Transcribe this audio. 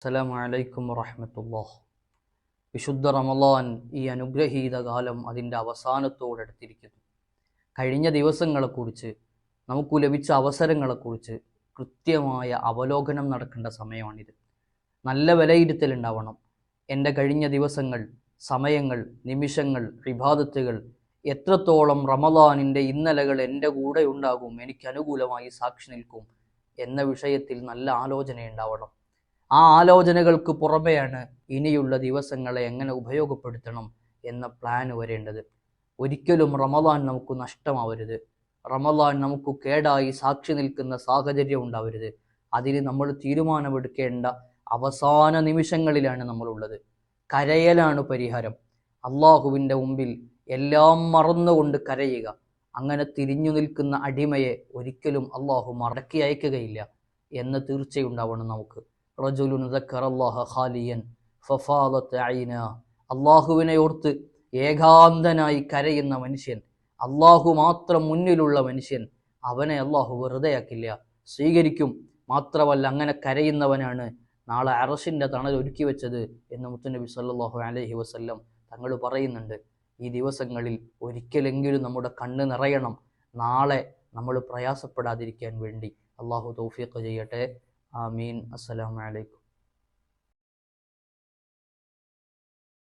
അസ്സലാമു അലൈക്കും വറഹ്മത്തുള്ളാഹി. വിശുദ്ധ റമളാൻ ഈ അനുഗ്രഹീത കാലം അതിൻ്റെ അവസാനത്തോടടുത്തിരിക്കുന്നു. കഴിഞ്ഞ ദിവസങ്ങളെക്കുറിച്ച്, നമുക്ക് ലഭിച്ച അവസരങ്ങളെക്കുറിച്ച് കൃത്യമായ അവലോകനം നടക്കേണ്ട സമയമാണിത്. നല്ല വിലയിരുത്തലുണ്ടാവണം. എൻ്റെ കഴിഞ്ഞ ദിവസങ്ങൾ, സമയങ്ങൾ, നിമിഷങ്ങൾ, ഇബാദത്തുകൾ എത്രത്തോളം റമളാനിൻ്റെ ഇന്നലകൾ എൻ്റെ കൂടെ ഉണ്ടാകും, എനിക്ക് അനുകൂലമായി സാക്ഷി നിൽക്കും എന്ന വിഷയത്തിൽ നല്ല ആലോചനയുണ്ടാവണം. ആ ആലോചനകൾക്ക് പുറമെയാണ് ഇനിയുള്ള ദിവസങ്ങളെ എങ്ങനെ ഉപയോഗപ്പെടുത്തണം എന്ന പ്ലാൻ വരേണ്ടത്. ഒരിക്കലും റമളാൻ നമുക്ക് നഷ്ടമാവരുത്. റമളാൻ നമുക്ക് കേടായി സാക്ഷി നിൽക്കുന്ന സാഹചര്യം ഉണ്ടാവരുത്. അതിന് നമ്മൾ തീരുമാനമെടുക്കേണ്ട അവസാന നിമിഷങ്ങളിലാണ് നമ്മളുള്ളത്. കരയലാണ് പരിഹാരം. അള്ളാഹുവിൻ്റെ മുമ്പിൽ എല്ലാം മറന്നുകൊണ്ട് കരയുക. അങ്ങനെ തിരിഞ്ഞു നിൽക്കുന്ന അടിമയെ ഒരിക്കലും അള്ളാഹു മടക്കി അയക്കുകയില്ല എന്ന് തീർച്ചയുണ്ടാവണം നമുക്ക്. റജുലുൻ ദക്കറല്ലാഹ ഖാലിയൻ ഫഫാദത് ഐനാ. അള്ളാഹുവിനെ ഓർത്ത് ഏകാന്തനായി കരയുന്ന മനുഷ്യൻ, അള്ളാഹു മാത്രം മുന്നിലുള്ള മനുഷ്യൻ, അവനെ അള്ളാഹു വെറുതെയാക്കില്ല, സ്വീകരിക്കും. മാത്രമല്ല, അങ്ങനെ കരയുന്നവനാണ് നാളെ അർശിൻ്റെ തണൽ ഒരുക്കി വെച്ചത് എന്ന് മുത്തുനബി സല്ലല്ലാഹു അലൈഹി വസല്ലം തങ്ങൾ പറയുന്നുണ്ട്. ഈ ദിവസങ്ങളിൽ ഒരിക്കലെങ്കിലും നമ്മുടെ കണ്ണ് നിറയണം, നാളെ നമ്മൾ പ്രയാസപ്പെടാതിരിക്കാൻ വേണ്ടി. അള്ളാഹു തൗഫീഖ് ചെയ്യട്ടെ. ആമീൻ. അസ്സലാമു അലൈക്കും.